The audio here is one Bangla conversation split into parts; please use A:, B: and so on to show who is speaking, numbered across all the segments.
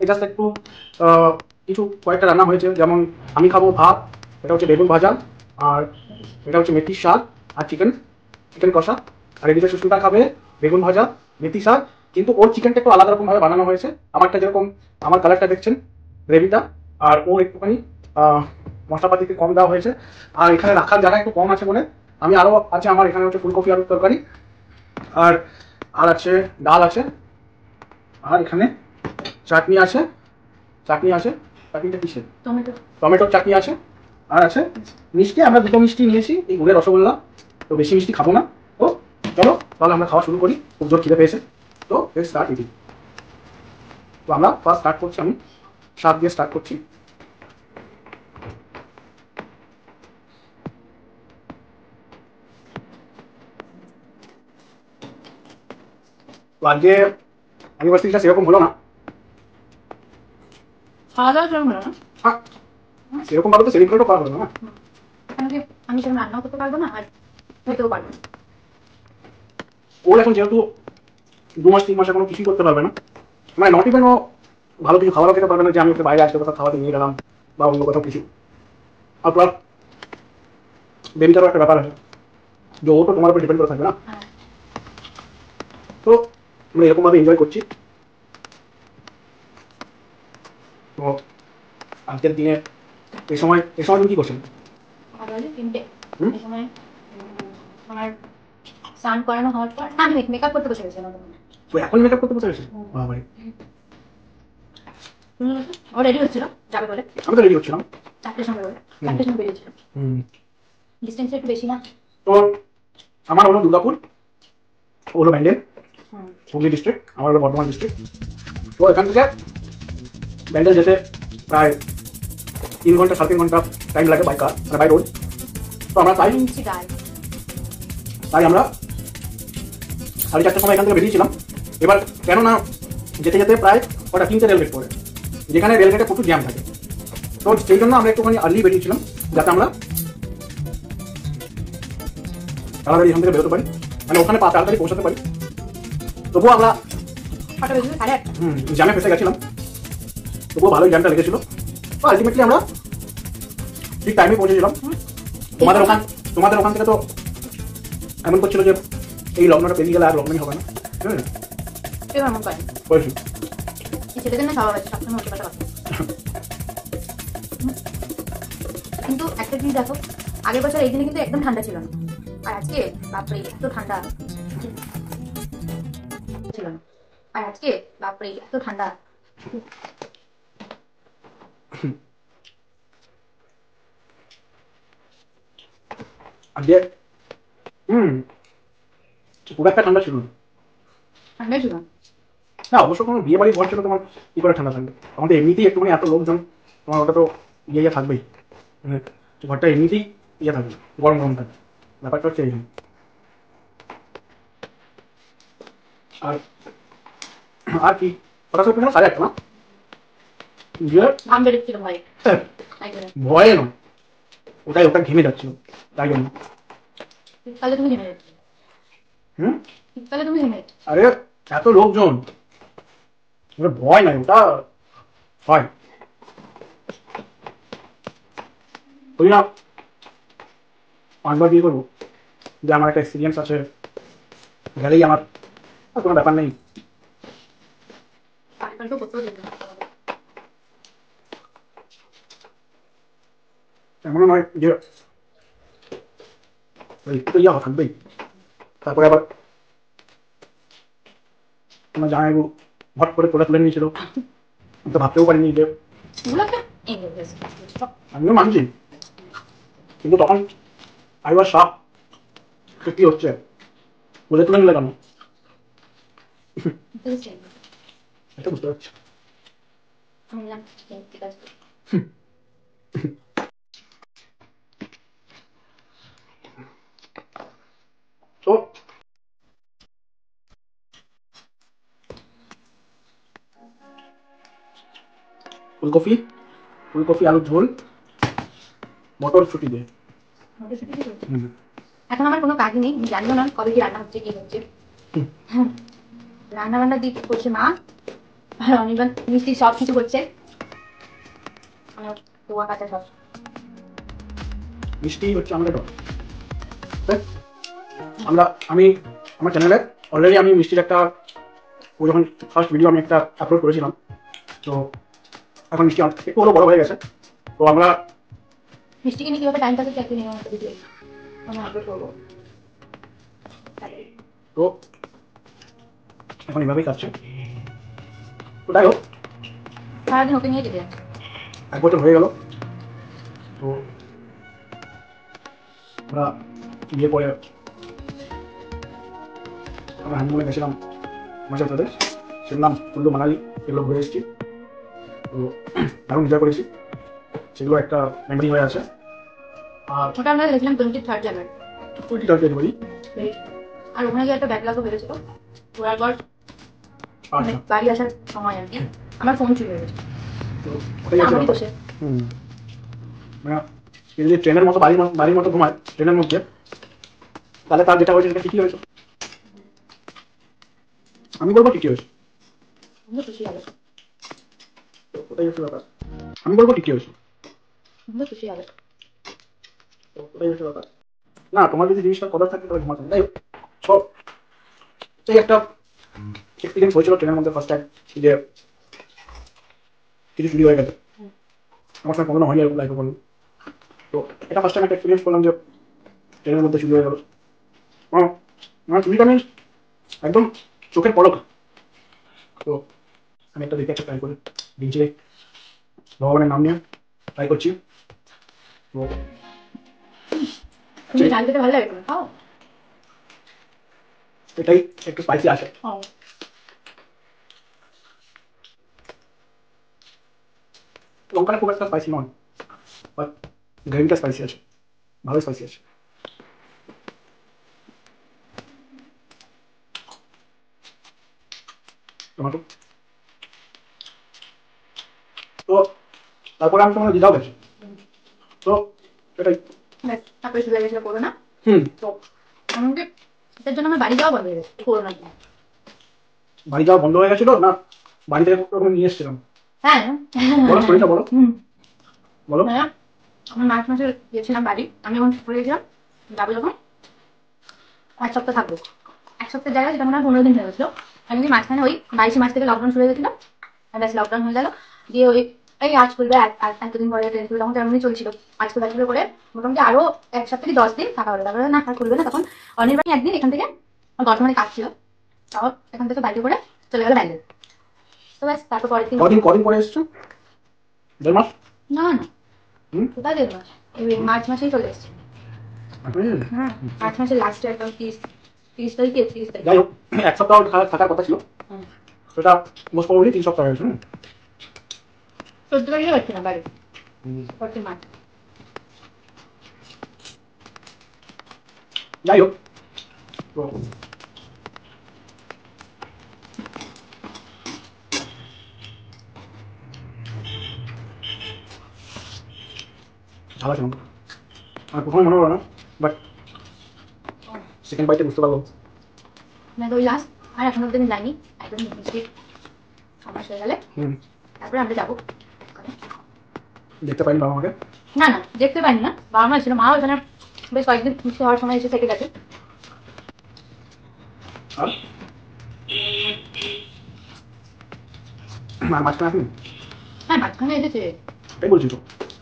A: জাস্ট একটু কিছু কয়েকটা রান্না হয়েছে, যেমন আমি খাবো ভাত, এটা হচ্ছে বেগুন ভাজা, আর এটা হচ্ছে মেথির শাক আর চিকেন কষা। আর এদিকে সুস্মিতা খাবে বেগুন ভাজা, মেথি শাক, কিন্তু ওর চিকেনটা একটু আলাদা রকম ভাবে বানানো হয়েছে। আমারটা যেরকম আমার কালারটা দেখছেন গ্রেভিটা, আর ওর একটুখানি মশলাপাতিতে কম দেওয়া হয়েছে। আর এখানে রাখার জায়গা একটু কম আছে বলে আমি আরও আছে, আমার এখানে হচ্ছে ফুলকপি আলুর তরকারি, আর আর আছে ডাল আছে, আর এখানে চাটনি আছে। চাটনিটা কিসের? টমেটোর চাটনি আছে। আর আছে মিষ্টি, আমরা দুটো মিষ্টি নিয়েছি, এই গুড়ের রসগোল্লা, তো বেশি মিষ্টি খাবো না। তো চলো তাহলে আমরা খাওয়া শুরু করি, খুব জোর খিদে পেয়েছে। তো স্টার্ট ইটিং। তো আমরা ফার্স্ট স্টার্ট করছি, আমি শাক দিয়ে স্টার্ট করছি। তো আজকে অ্যানিভার্সারিটা সেরকম হলো না, সেরকম ভাবে তো সেলিব্রেটও করা হলো না।
B: আমি সেরকম রান্নাও করতে পারবো না, আর হইতেও পারবো না।
A: ওর এখন যেহেতু 2 মাস 3 মাসে কোনো কিছুই করতে পারবে না, মানে নট ইভেন ও ভালো কিছু খাবারও খেতে পারবে না যে আমি ওকে বাইরে আজকে কোথাও খাওয়াতে নিয়ে গেলাম বা অন্য কোথাও কিছু। আর প্লাস বেবিটারও একটা ব্যাপার আছে যে ও তো তোমার উপর ডিপেন্ড করে থাকবে না। তো আমরা এরকম ভাবে এনজয় করছি। তো আজকের দিনে এই সময় তুমি কি করছেন?
B: আমার স্নান করানো হওয়ার পর আমি মেকআপ করতে বসে গেছিলাম।
A: তো এখন মেকআপ করতে বসে গেছে? বাবারে,
B: ও রেডি হচ্ছিল যাবে বলে,
A: আমি তো রেডি হচ্ছিলাম
B: 4টার সময় বলে, 4টার সময় বেরিয়েছিল। ডিস্টেন্স একটু বেশি না?
A: তো আমার হলো দুর্গাপুর, ও হলো ব্যান্ডেল, হুগলি ডিস্ট্রিক্ট, আমার হলো বর্ধমান ডিস্ট্রিক্ট। তো এখান থেকে ব্যান্ডেল যেতে প্রায় 3 ঘন্টা 3.5 ঘন্টা টাইম লাগে বাই কার, মানে বাই রোড। তো আমরা তাই আমরা 4:30টার সময় এখান থেকে বেরিয়েছিলাম। এবার কেননা যেতে যেতে প্রায় ওটা 3টে রেলগেট পড়ে, যেখানে রেলগেটে প্রচুর জ্যাম থাকে। তো সেই জন্য আমরা একটুখানি আর্লি বেরিয়েছিলাম যাতে আমরা তাড়াতাড়ি এখান থেকে বেরোতে পারি, মানে ওখানে তাড়াতাড়ি পৌঁছাতে পারি। তবুও আমরা জ্যামে ফেসে গেছিলাম, তবুও ভালোই জ্যামটা লেগেছিল। তো আলটিমেটলি আমরা ঠিক টাইমে পৌঁছেছিলাম। তোমাদের ওখান থেকে তো এমন করছিল যে এই লগ্নটা পেরিয়ে গেলে আর লগ্নই হবে না।
B: কিন্তু একটা জিনিস দেখো, আগের বছর এই দিনে কিন্তু একদম ঠান্ডা ছিল না, আর আজকে বাপরে এত ঠান্ডা ছিল না, আর আজকে বাপরে এত ঠান্ডা।
A: আজকে খুব একটা ঠান্ডা ছিল না।
B: ঠান্ডা ছিল
A: না, অবশ্য কোনো বিয়ে বাড়ির ঘর ছিল তোমার কি করে ঠান্ডা থাকবে? আমাদের এমনিতেই একটুখানি এত লোকজন, তোমার ওটা তো ইয়ে থাকবেই, মানে ঘরটা এমনিতেই ইয়ে থাকবে, গরম গরম থাকবে। ব্যাপারটা হচ্ছে এই। আর আর কি ওটা সব 1:30 না, ভয়ে নয়, ওটা ঘেমে যাচ্ছিল তাই জন্য। আরে এত লোকজন, ভয় নাই, ওটা হয়। ওই না 5বার বিয়ে করবো, যে আমার একটা এক্সপিরিয়েন্স আছে, গেলেই আমার কোনো ব্যাপার নেই। এমনও নয় যে একটু ইয়া থাকবেই, তারপরে আবার আমার জামাইবু হট করে তুলে নিয়েছিল, তো ভাবতেও পারিনি যে, আমিও মানছি, কিন্তু তখন আইবার সাপ কি হচ্ছে বলে তুলে নিলে কেন, এটা বুঝতে পারছি। তো ফুলকপি আলুর ঝোল, মটরশুঁটি দিয়ে।
B: এখন আমার কোনো কাজ নেই, জানিও না কবে কি রান্না হচ্ছে কি হচ্ছে। রান্না বান্না দিক করছে মা, আর অনির্বাণ মিষ্টি সব কিছু করছে, মানে পোয়া কাঁচা সব।
A: মিষ্টি হচ্ছে আমাদের ডর। আমি আমার চ্যানেলে অলরেডি আমি মিষ্টির একটা, ও যখন ফার্স্ট ভিডিও আমি একটা আপলোড করেছিলাম, তো এখন মিষ্টি একটু হলো বড় হয়ে গেছে। তো আমরা
B: মিষ্টিকে নিয়ে কিভাবে টাইম পাস হচ্ছে একদিন একটা ভিডিও আমি আপলোড করবো।
A: তো এখন এভাবেই কাটছে। তো যাই হোক,
B: সারাদিন ওকে নিয়ে যেতে যাচ্ছে।
A: 1 বছর হয়ে গেল। তো আমরা বিয়ে পরে আমরা হানিমুনে গেছিলাম হিমাচল প্রদেশ, শিমলা, কুল্লু, মানালি এগুলো ঘুরে এসেছি। তো দারুণ এনজয় করেছি, সেগুলো একটা মেমোরি হয়ে আছে। আর
B: ওটা আমরা গেছিলাম 23 জানুয়ারি।
A: 23 জানুয়ারি।
B: আর ওখানে গিয়ে একটা ব্যাকলগও বেরোছিল, ঘোরার পর
A: আচ্ছা,
B: বাড়ি আসার সময় আর কি আমার ফোন চুরি হয়ে গেছে।
A: তো ওটাই হচ্ছে
B: আমারই
A: ব্যাপার।
B: দোষে।
A: মানে কেউ যদি ট্রেনের মতো বাড়ির মতো ঘুমায় ট্রেনের মধ্যে, তাহলে তার যেটা হয়েছে সেটা ঠিকই হয়েছে। আমি বলবো ঠিকই হয়েছে।
B: আমিও খুশি হবে,
A: তো ওটাই হচ্ছে ব্যাপার। আমি বলবো ঠিকই হয়েছে।
B: আমিও খুশি হবে।
A: তো ওটাই হচ্ছে ব্যাপার। না, তোমার যদি জিনিসটা কদর থাকে তাহলে ঘুমাতে হবে। যাই হোক, সব এই একটা এক্সপিরিয়েন্স হয়েছিল ট্রেনের মধ্যে ফার্স্ট টাইম, যে কিছু চুরি হয়ে গেছে। আমার সঙ্গে কোনোদিনও হয়নি এরকম লাইফে কোনো। তো এটা ফার্স্ট টাইম একটা এক্সপিরিয়েন্স করলাম যে ট্রেনের মধ্যে চুরি হয়ে গেল। আমার চুরিটা আমি একদম চোখের পলক। তো আমি একটা দেখে একটা ট্রাই করি, দিনছে ভগবানের নাম নিয়ে ট্রাই করছি। তো
B: তুমি ডাল খেতে ভালো লাগে, তুমি খাও।
A: এটাই একটু স্পাইসি আছে। লঙ্কাটা খুব একটা স্পাইসি নয়, বাট গ্রেভিটা স্পাইসি আছে, ভালোই স্পাইসি আছে। টমেটো। তো তারপরে আমি তোমার দিদাও গেছি। তো এটাই।
B: তারপরে শুরু হয়ে গেছিল করোনা।
A: হুম।
B: তো আমাকে এটার জন্য আমার বাড়ি যাওয়া বন্ধ হয়ে গেছে করোনার জন্য।
A: বাড়ি যাওয়া বন্ধ হয়ে গেছিল না, বাড়ি থেকে ওখানে নিয়ে এসেছিলাম।
B: হ্যাঁ
A: বলো স্টোরিটা বলো। বলো।
B: হ্যাঁ, আমি মার্চ মাসে গিয়েছিলাম বাড়ি, আমি যখন ঠিক করে গেছিলাম যাবো যখন 1 সপ্তাহ থাকবো। 1 সপ্তাহের জায়গায় যেটা মনে হয় 15 দিন হয়ে গেছিলো। আমি কি মাঝখানে ওই 22 মার্চ থেকে লকডাউন শুরু হয়ে গেছিলো, আর ব্যাস লকডাউন হয়ে গেল। দিয়ে ওই এই আজ খুলবে এতদিন পরে ট্রেন খুলবে, তখন তেমনই চলছিল। আজ খুলবে করে মোটামুটি আরো 1 সপ্তাহ কি 10 দিন থাকা হলো। তারপরে না আর খুলবে না, তখন অনির্বাণী একদিন এখান থেকে বর্ধমানে কাজ ছিল, তাও এখান থেকে বাইকে করে চলে গেল ব্যাঙ্গালোর। তো ব্যাস তারপর পরের দিন
A: কদিন পরে এসছো? 1.5 মাস?
B: না না, কোথায় 1.5 মাস, এই মার্চ মাসেই চলে এসেছি। হ্যাঁ, মার্চ মাসের লাস্টে একদম 30 তারিখে 30 তারিখ।
A: যাই হোক, 1 সপ্তাহ থাকার কথা ছিল, সেটা মোস্ট প্রবাবলি 3 সপ্তাহ হয়েছে।
B: 14 তারিখে যাচ্ছিলাম বাড়ি, 14 মার্চ।
A: যাই হোক, তো ভালো ছিলাম। আমার প্রথমে মনে হলো না, বাট সেকেন্ড বাইটে বুঝতে পারবো।
B: না তো ওই লাস্ট, আর এখন অব্দি আমি যাইনি, একদম মিষ্টি আমার হয়ে গেলে তারপরে আমরা যাবো।
A: দেখতে পাইনি বাবা আমাকে।
B: না না, দেখতে পাইনি না, বাবা মা ছিল, মা ওখানে বেশ কয়েকদিন মিষ্টি হওয়ার সময় এসে থেকে গেছে।
A: আর মাঝখানে আসেনি?
B: হ্যাঁ, মাঝখানে এসেছে,
A: তাই বলছি তো।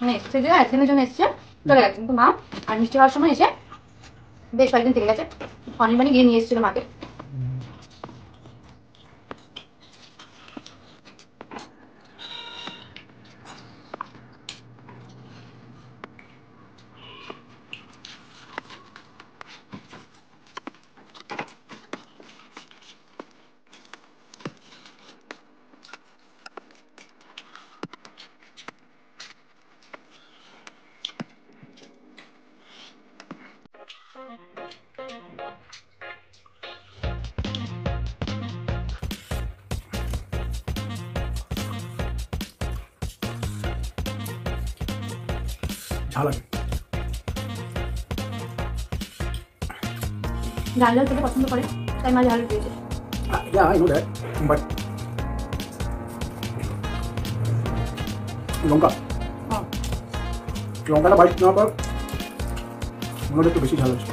B: মানে এসেছে যে একদিনের জন্য এসেছে, চলে গেছে। কিন্তু মা আর মিষ্টি হওয়ার সময় এসে বেশ কয়েকদিন থেকে গেছে। অনির্বাণী গিয়ে নিয়ে এসেছিল মাকে।
A: ঝাল আছে।
B: ঝাল ঝাল খেতে পছন্দ করে, তাই মা ঝাল দিয়েছে।
A: Yeah, I know that, but লঙ্কা
B: হ্যাঁ
A: লঙ্কাটা বাইট নেওয়ার পর মনে হচ্ছে একটু বেশি ঝাল হচ্ছে।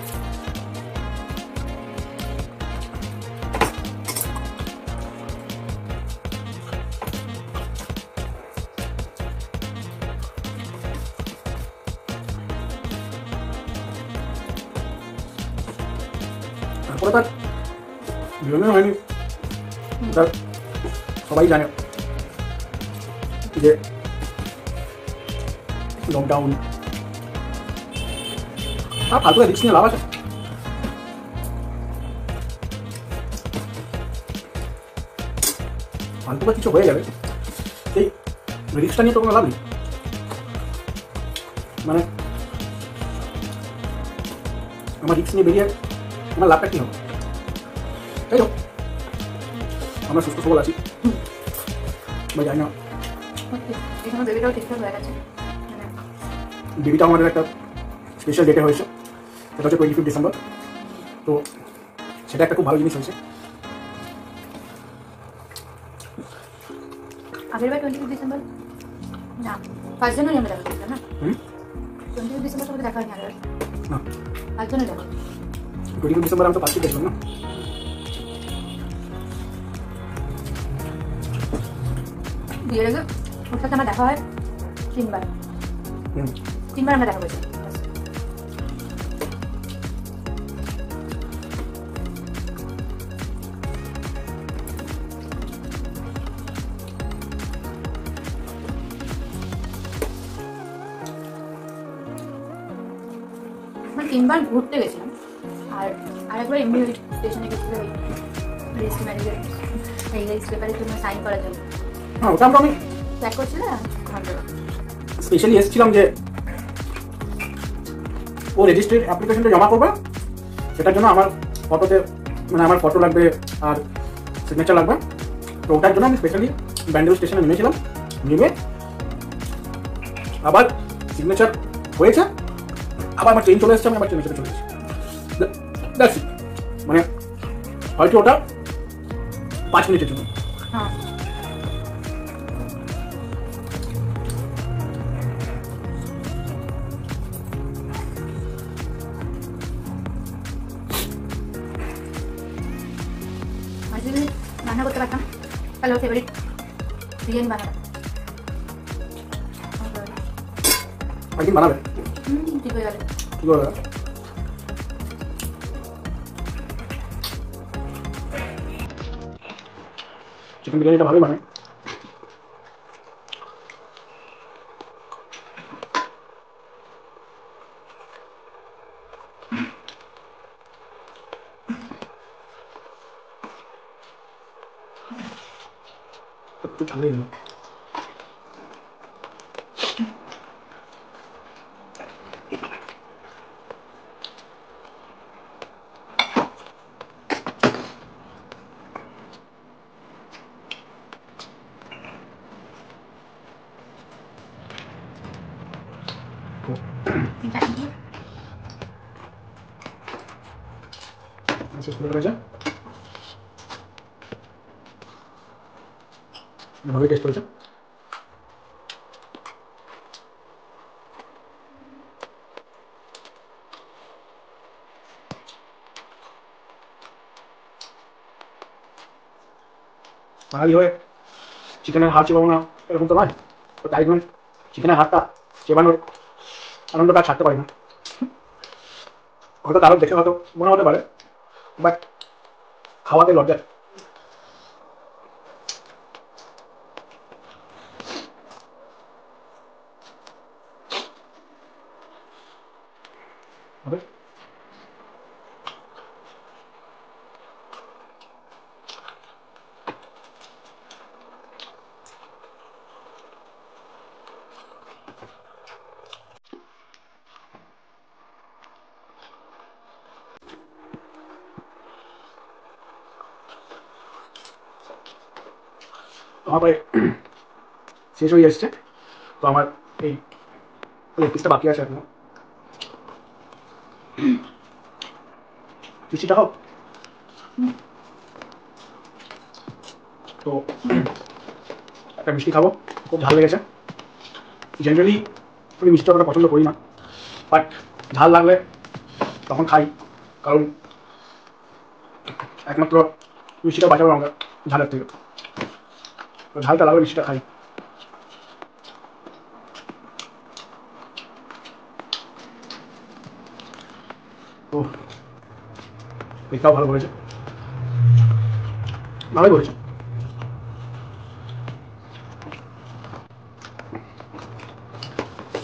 A: তারপরে তার বিরোধী হয়নি, তার সবাই জানে যে লকডাউন আর ফালতু রিস্ক নিয়ে লাভ আছে। ফালতু বা কিছু হয়ে যাবে, এই রিস্কটা নিয়ে তো কোনো লাভ নেই। মানে আমার রিস্ক নিয়ে বেরিয়ে আমার লাভটা কী হবে? তাই তো আমরা সুস্থ সবল আছি বা জানি না।
B: এখানে বেবিটাও ঠিকঠাক হয়ে গেছে।
A: বেবিটা আমাদের একটা স্পেশাল ডেটে হয়েছে, সেটা হচ্ছে 25 ডিসেম্বর। তো সেটা একটা খুব ভালো জিনিস হয়েছে।
B: আগের বার 25 ডিসেম্বর না 5 জানুয়ারি আমরা দেখা করতাম না। 25 ডিসেম্বর তো দেখা হয়নি আগের
A: না
B: 5 জানুয়ারি দেখা।
A: 25 ডিসেম্বর আমি তো পাচ্ছি দেখলাম না।
B: বিয়ের আগে ওর সাথে আমার দেখা হয় 3 বার। 3 বার আমরা দেখা করেছি। আমরা 3 বার ঘুরতে গেছিলাম আর আরেকবার এমনি স্টেশনে গেছিলাম রেজিস্ট্রি ম্যানেজার এই পেপারের জন্য সাইন করার জন্য।
A: হ্যাঁ ওটা আমি
B: চেক করছিলাম
A: স্পেশালি এসেছিলাম যে ও রেজিস্ট্রির অ্যাপ্লিকেশনটা জমা করবে, সেটার জন্য আমার ফটোতে মানে আমার ফটো লাগবে আর সিগনেচার লাগবে। তো ওটার জন্য আমি স্পেশালি ব্যান্ডেল স্টেশনে নেমেছিলাম, নেমে আবার সিগনেচার হয়েছে, আবার আমার ট্রেন চলে এসেছে, আমি আবার ট্রেনে চলে এসেছি। That's it. মানে হয়তো ওটা 5 মিনিটের জন্য।
B: হ্যাঁ যদি রান্না করতে পারতাম তাহলে ওর ফেভারিট বিরিয়ানি বানাতাম।
A: একদিন বানাবে
B: ঠিক হয়ে গেলে
A: কি করে? চিকেন বিরিয়ানিটা ভালোই বানায়। একটু ঠান্ডাই দিল। শেষ করে রয়েছে, ভালোই টেস্ট করেছে। বাঙালি হয়ে চিকেনের হাড় চেবাবো না এরকম তো নয়, তো তাই জন্য চিকেনের হাড়টা চেবানোর আনন্দটা ছাড়তে পারি না। হয়তো কারোর দেখে হয়তো মনে হতে পারে, বাট খাওয়াতে লজ্জা হবে। আমার প্রায় শেষ হয়ে এসছে, তো আমার এই পিসটা বাকি আছে এখনো। মিষ্টিটা হোক। তো একটা মিষ্টি খাবো, খুব ঝাল লেগেছে। জেনারেলি আমি মিষ্টি অতটা পছন্দ করি না, বাট ঝাল লাগলে তখন খাই, কারণ একমাত্র মিষ্টিটা বাঁচাবো আমরা ঝালের থেকে, তো ঝালটা লাগলে মিষ্টিটা খাই। তো এটাও ভালো করেছে, ভালোই করেছে।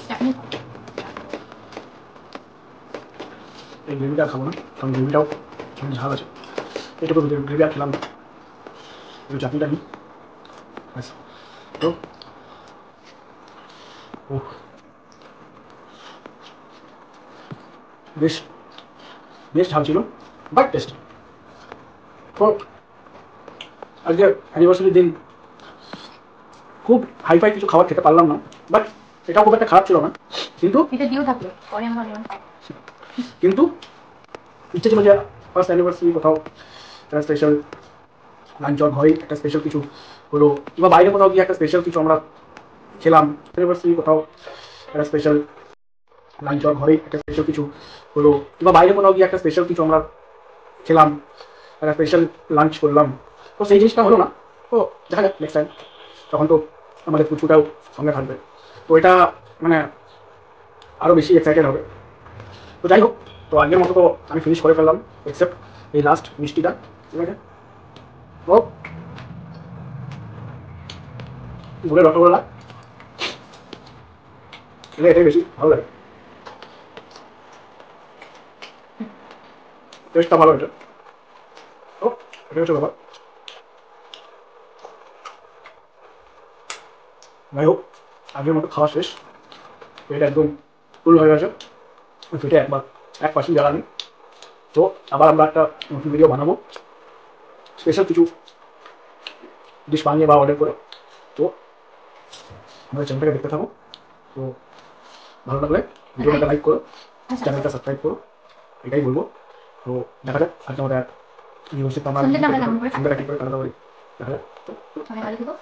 B: চাটনি
A: এই গ্রেভিটা খাবো না, কারণ গ্রেভিটাও ঝাল আছে, এটুকু গ্রেভি আর খেলাম না, একটু চাটনিটা নিই ব্যাস। তো ও বেশ বেশ ঝাল ছিল, বাট টেস্ট। তো আজকে অ্যানিভার্সারির দিন খুব হাইফাই কিছু খাবার খেতে পারলাম না, বাট এটাও খুব একটা খারাপ ছিল না, কিন্তু
B: এটা দিয়েও থাকলো পরে আমার ভালো
A: কিন্তু ইচ্ছে ছিল যে ফার্স্ট অ্যানিভার্সারি কোথাও একটা স্পেশাল লাঞ্চ অর ঘরে একটা স্পেশাল কিছু হলো, কিংবা বাইরে কোথাও গিয়ে একটা স্পেশাল কিছু আমরা খেলাম। অ্যানিভার্সারি কোথাও একটা স্পেশাল লাঞ্চ অর ঘরে একটা স্পেশাল কিছু হলো, কিংবা বাইরে কোথাও গিয়ে একটা স্পেশাল কিছু আমরা খেলাম, একটা স্পেশাল লাঞ্চ করলাম। তো সেই জিনিসটা হলো না, তো দেখা যাক নেক্সট টাইম, তখন তো আমাদের পুচুটাও সঙ্গে থাকবে, তো এটা মানে আরও বেশি এক্সাইটেড হবে। তো যাই হোক, তো আগের মতো তো আমি ফিনিশ করে ফেললাম, এক্সেপ্ট এই লাস্ট মিষ্টিটা, ঠিক আছে। তো গুড়ের রসগোল্লা খেলে এটাই বেশি ভালো লাগে, টেস্টটা ভালো হয়েছে। তো এটা হচ্ছে ব্যাপার। যাই হোক, আগের মতো খাওয়া শেষ, পেট একদম ফুল হয়ে গেছে, ওই পেটে একবার 1% জায়গা নেই। তো আবার আমরা একটা নতুন ভিডিও বানাবো স্পেশাল কিছু ডিশ বানিয়ে বা অর্ডার করে। তো আমাদের চ্যানেলটাকে দেখতে থাকো, তো ভালো লাগলে ভিডিওটাকে লাইক করো, চ্যানেলটা সাবস্ক্রাইব করো, এটাই বলবো। তো দেখা যাক আজকে আমাদের নিউজটা আমরা
B: সন্ধ্যেটা আমরা কেমন করে
A: সন্ধ্যাটা কী করে কাটাতে পারি, দেখা যাক।
B: সবাই ভালো থেকো।